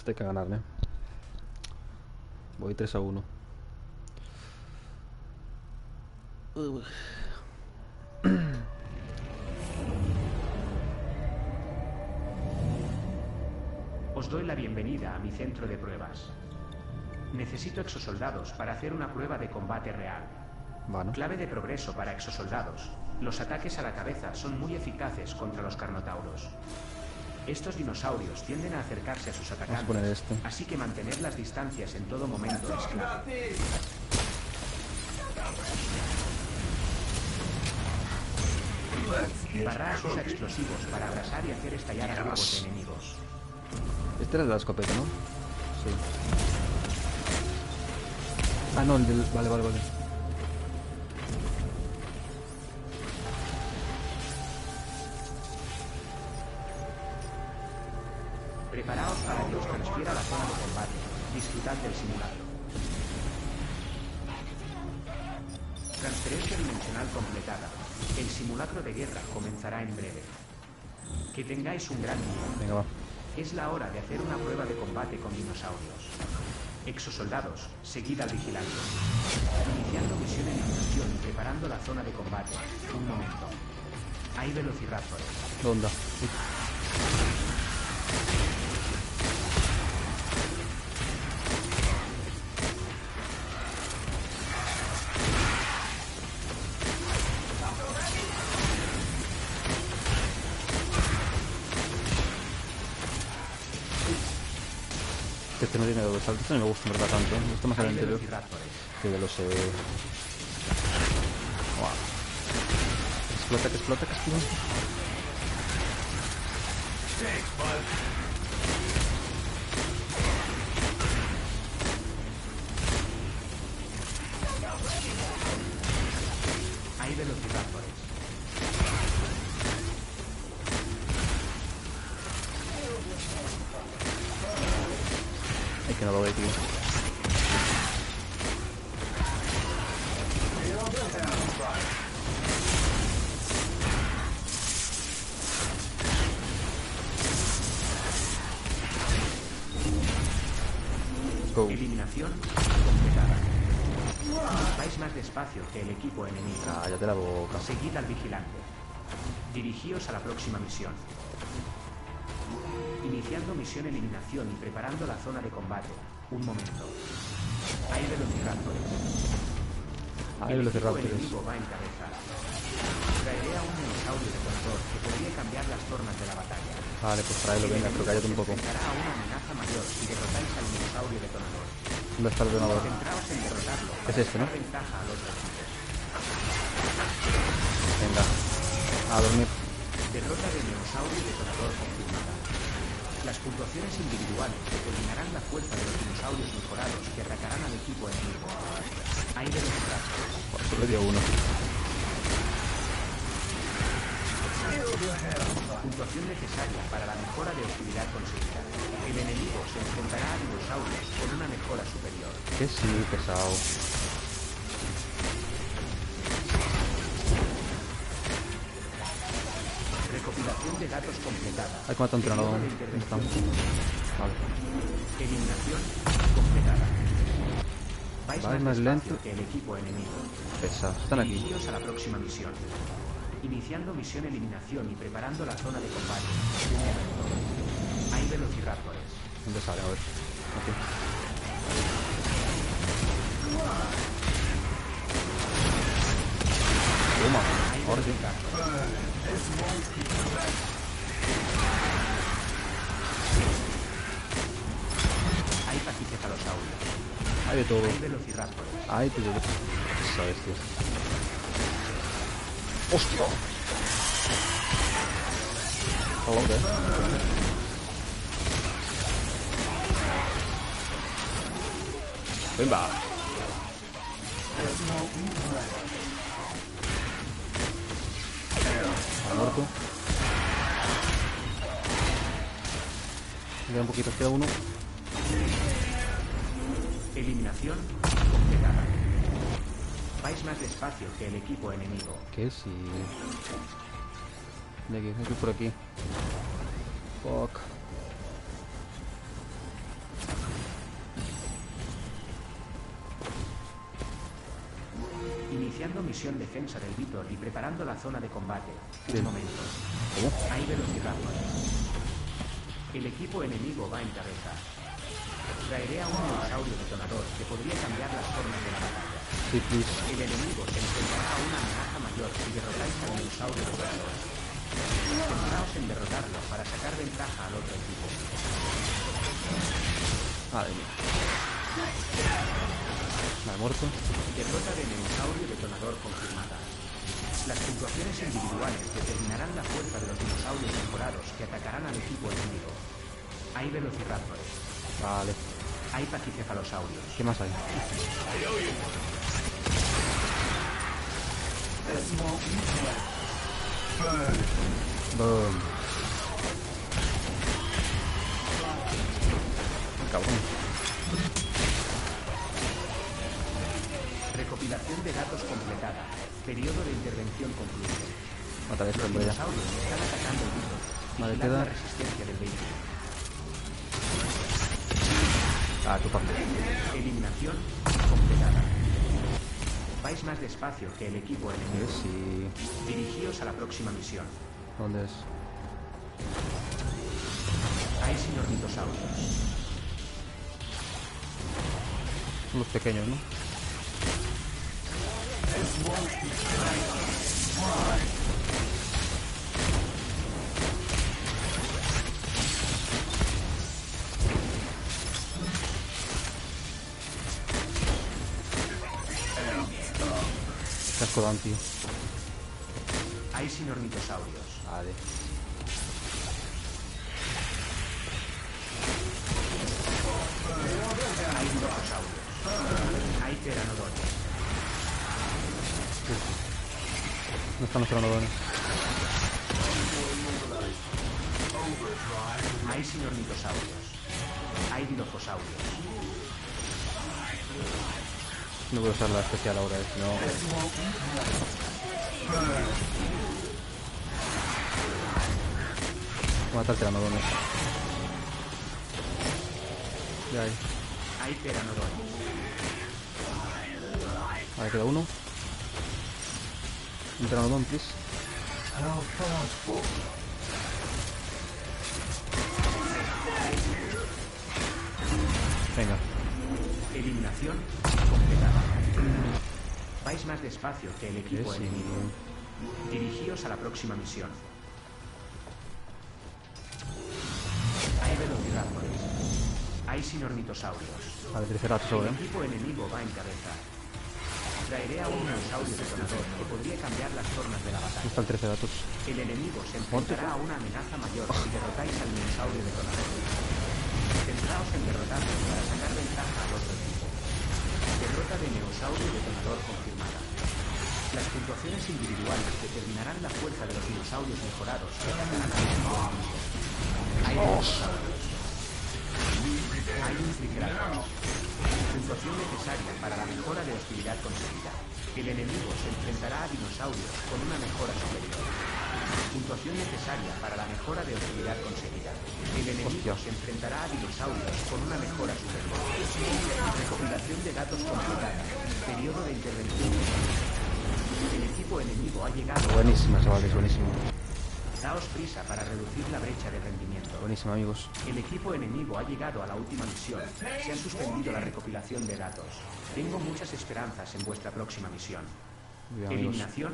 Este hay que ganarle. Voy 3-1. Os doy la bienvenida a mi centro de pruebas. Necesito exosoldados para hacer una prueba de combate real. Bueno. Clave de progreso para exosoldados. Los ataques a la cabeza son muy eficaces contra los carnotauros. Estos dinosaurios tienden a acercarse a sus Vamos a atacantes, poner este. así que mantener las distancias en todo momento es clave. Barras usa explosivos para abrasar y hacer estallar a grupos de enemigos. Este era el de la escopeta, ¿no? Sí. Ah, no, el del... Vale. Preparaos para que os transfiera a la zona de combate. Disfrutad del simulacro. Transferencia dimensional completada. El simulacro de guerra comenzará en breve. Que tengáis un gran día. Venga, va. Es la hora de hacer una prueba de combate con dinosaurios. Exosoldados, seguid al vigilante. Iniciando misión en inmersión y preparando la zona de combate. Un momento. Hay velociraptores. ¿Dónde? Que este no tiene doble salto. Este no me gusta en verdad tanto. Me gusta más el Hay anterior. velociraptores. Que de los... Wow. Que explota. Hay velociraptores. Ay, que no lo veo, tío. Go. Eliminación completada. Vais más despacio que el equipo enemigo. Cállate la boca. Seguid al vigilante. Dirigíos a la próxima misión. Iniciando misión eliminación y preparando la zona de combate. Un momento. Hay velociraptores. Hay El velociraptores. equipo enemigo va en cabeza. Traeré a un dinosaurio de control que podría cambiar las tornas de la batalla. Vale, pues tráelo, venga, pero cállate un poco. Enfrentará a una amenaza mayor si derrotáis al dinosaurio detonador. ¿Dónde está el ordenador? Centraos en derrotarlo. Es este, ¿no? Dar ventaja al otro equipo. Venga. A dormir. Derrota de dinosaurio detonador confirmada. Las puntuaciones individuales determinarán la fuerza de los dinosaurios mejorados que atacarán al equipo enemigo. Hay velociraptores. Pues solo dio uno. Puntuación necesaria para la mejora de utilidad conseguida. El enemigo se enfrentará a dinosaurios con una mejora superior. Que sí, pesado. Recopilación de datos completada. Hay que matar a un entrenador. Periodo de ¿Dónde intervención. estamos? Vale. Eliminación completada. Vais Vais más más despacio lento. que el equipo enemigo. Pesados. Están aquí. Dirigíos a la próxima misión. Iniciando misión eliminación y preparando la zona de combate. Un momento. Hay velociraptores. ¿Dónde sale? A ver. Aquí. Toma. Hay Ahora sí. velociraptores. Hay pachycephalosaurios. Hay de todo. Hay velociraptores. Ay, tío. Sabes, tío. ¡Hostia! Joder. Venga. Ha muerto. Queda un poquito, queda uno. Eliminación completada. Vais más despacio que el equipo enemigo. ¿Qué? Sí. De aquí por aquí. Fuck. Iniciando misión defensa del Vítor y preparando la zona de combate. Bien. Un momento. ¿Cómo? Hay velociraptores. El equipo enemigo va en cabeza. Traeré a un dinosaurio detonador que podría cambiar las formas de la batalla. Sí, please. El enemigo se enfrentará a una amenaza mayor si derrotáis al dinosaurio detonador. Centraos en derrotarlo para sacar ventaja al otro equipo. Madre mía. Me he muerto. Derrota de dinosaurio detonador confirmada. Las puntuaciones individuales determinarán la fuerza de los dinosaurios mejorados que atacarán al equipo enemigo. Hay velociraptores. Vale. Hay pachycephalosaurios. ¿Qué más hay? Boom. Cabrón. Recopilación de datos completada. Periodo de intervención concluido. Mataré esto Los en breve. dinosaurios están atacando el Vítor. Vale, Vigilad queda- la resistencia del vehículo. Ah, tu parte. Eliminación completada. Vais más despacio que el equipo enemigo. Sí. Dirigíos a la próxima misión. ¿Dónde es? Hay sinornitosaurios. Son los pequeños, ¿no? Qué asco dan, tío. Hay sinornitosaurios. Vale. Hay dilocosaurios. Hay pteranodontes. No están los tronodones. Hay sinornitosaurios. Hay dilofosaurios. No voy a usar la especial ahora, si no... Voy a matar tiranodones. Ya hay. Hay pteranodontes. Vale, queda uno. Un tiranodon, please. Venga. Eliminación completada. Vais más despacio que el equipo Sí. enemigo. Dirigíos a la próxima misión. Hay velociraptores. Hay sinornitosaurios. Vale, triceratops ahora, El ¿eh? equipo enemigo va en cabeza. Traeré a un dinosaurio detonador que podría cambiar las formas de la ¿Dónde batalla. está el triceratops? El enemigo se enfrentará a una amenaza mayor si derrotáis al dinosaurio detonador. Centraos en derrotarlo para sacar ventaja al otro equipo. Derrota de dinosaurio detonador confirmada. Las puntuaciones individuales determinarán la fuerza de los dinosaurios mejorados que atacarán al equipo enemigo. Hay dinosaurios. Hay un triceratops. Puntuación necesaria para la mejora de hostilidad conseguida. El enemigo se enfrentará a dinosaurios con una mejora superior. Puntuación necesaria para la mejora de hostilidad conseguida. El enemigo se enfrentará a dinosaurios con una mejora superior. Recopilación de datos completada. Periodo de intervención. El equipo enemigo ha llegado. Buenísima, chavales, buenísima. Daos prisa para reducir la brecha de rendimiento. Buenísima, amigos. El equipo enemigo ha llegado a la última misión. Se ha suspendido la recopilación de datos. Tengo muchas esperanzas en vuestra próxima misión. Muy bien, amigos. Eliminación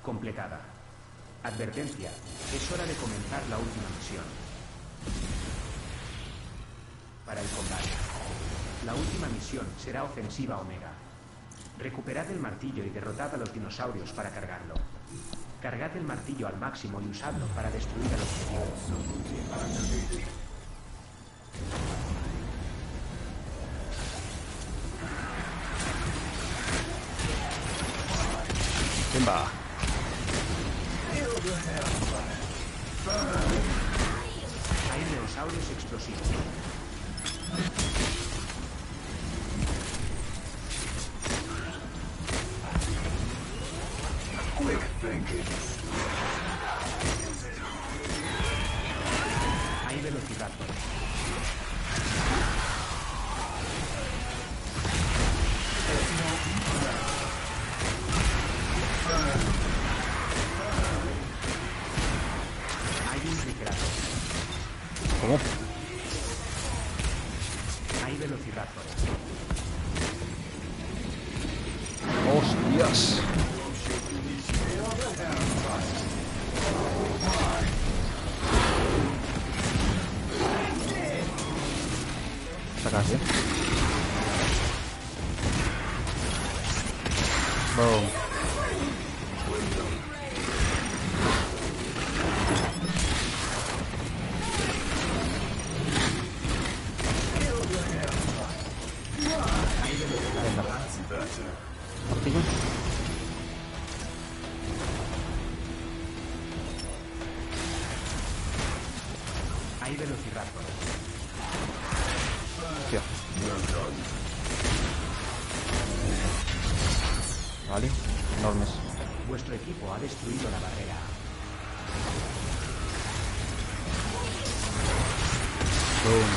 completada. Advertencia. Es hora de comenzar la última misión. Para el combate. La última misión será ofensiva Omega. Recuperad el martillo y derrotad a los dinosaurios para cargarlo. Cargad el martillo al máximo y usadlo para destruir al objetivo. ¿Quién va? Hay dinosaurios explosivos. Hay velociraptores. un triceratops. ¿Cómo? Hay velociraptores. ¡Hostias! Está casi, ¿eh? Boom. Martillo. Hay velociraptores. Hostia. Vale, enormes. Vuestro equipo ha destruido la barrera. Boom.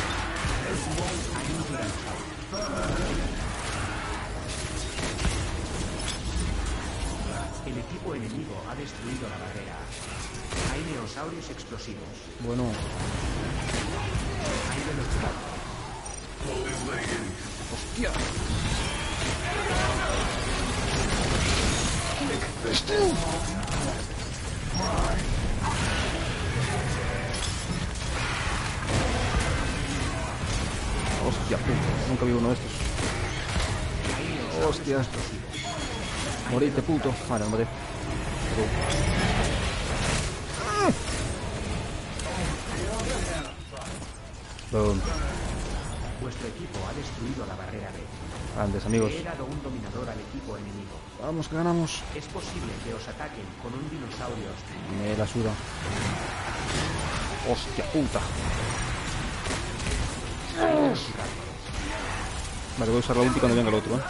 Hay un tiranosaurio. El equipo enemigo ha destruido la barrera. Hay neosaurios explosivos. Bueno, Hay velociraptores. hostia. Hostia, puto. Nunca vi uno de estos. Hay neosaurios Hostia. explosivos. Morite, puto. Vale, me maté. Boom. Vuestro equipo ha destruido la barrera B. Grandes amigos. He dado un dominador al equipo enemigo. Vamos, que ganamos. Es posible que os ataquen con un dinosaurio hostil. Me la suda. Hostia puta. Hay velociraptores. Vale, voy a usar la ulti cuando venga el otro, ¿eh?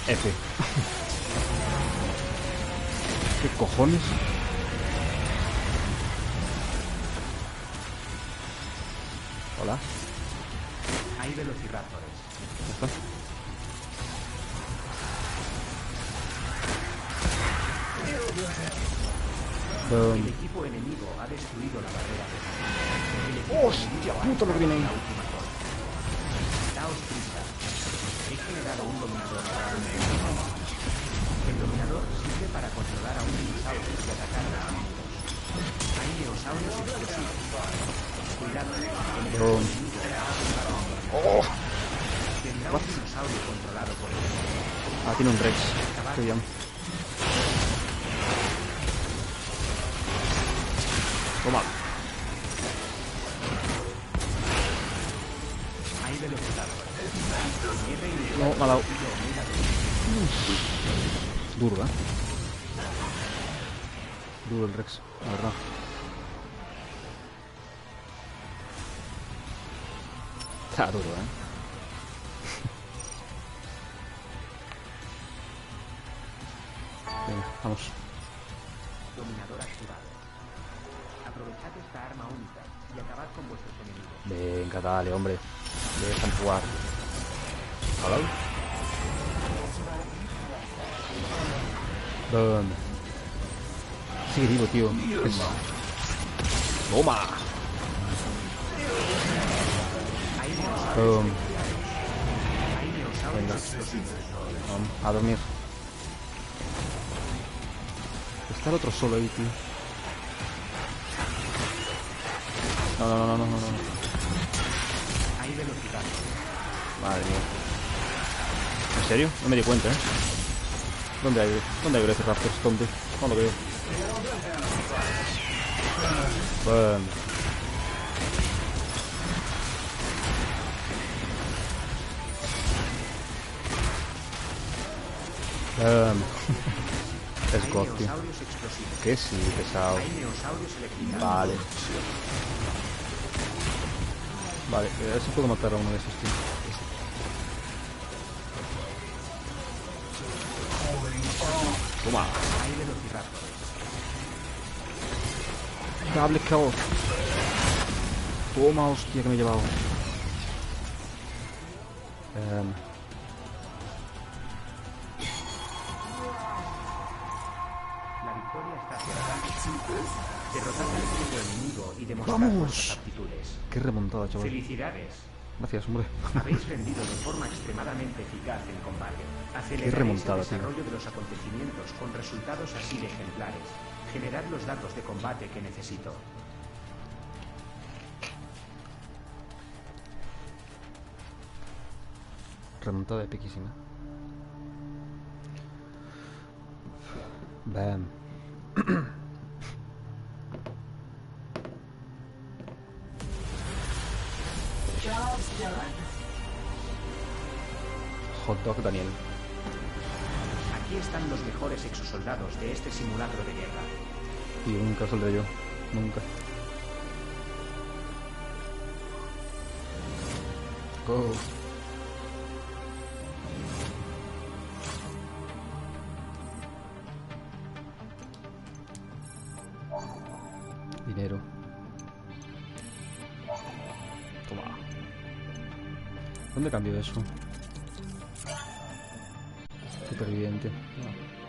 F. ¿Qué cojones? Hola. Hay velociraptores. Ya está. El Boom. equipo enemigo ha destruido la barrera B. Hostia puta lo que viene ahí. La última torre. Daos prisa. He generado un dominador para un enemigo. El dominador sirve para controlar a un dinosaurio y atacar a los enemigos. Hay dinosaurios explosivos. Cuidado. El Boom. enemigo Oh. tendrá un dinosaurio controlado por él. Ah, tiene un Rex. Qué bien. Toma. Hay velociraptores. No, me ha dado. Duro, ¿eh? Duro el Rex, la verdad. Está duro, ¿eh? Venga, vamos. Dominador activado. Aprovechad esta arma única y acabad con vuestros enemigos. Venga, dale, hombre. Dejan jugar. ¿Hola? Boom. Sigue vivo, tío. ¡Toma! Hay dinosaurios Boom. Hay dinosaurios Venga. explosivos. Vamos, a dormir. Está el otro solo ahí, tío. No, no, no, no, no, no. Hay velocidad. Madre mía. ¿En serio? No me di cuenta, ¿eh? ¿Dónde hay velociraptors? ¿Dónde? No lo veo. Boom. Boom. Hay Es god, tío. dinosaurios explosivos. Que sí, pesado. Hay dinosaurios eléctricos. Vale. Vale, a ver si puedo matar a uno de esos, tío. Toma. Hay velociraptores. Cable caos. Toma, hostia, que me he llevado. La victoria está cerrada. Derrotad al equipo enemigo y demostrad ¡Vamos! vuestras aptitudes. Qué remontada, chaval. Felicidades. Gracias, hombre. Habéis rendido de forma extremadamente eficaz el combate. Aceleraréis remontada, el tío. desarrollo de los acontecimientos con resultados así de ejemplares. Generad los datos de combate que necesito. Remontada epiquísima. Bam. Hot dog Daniel. Aquí están los mejores exosoldados de este simulacro de guerra. Y nunca saldré yo. Nunca. Go. Dinero. Toma. ¿Dónde cambio eso? Superviviente. No.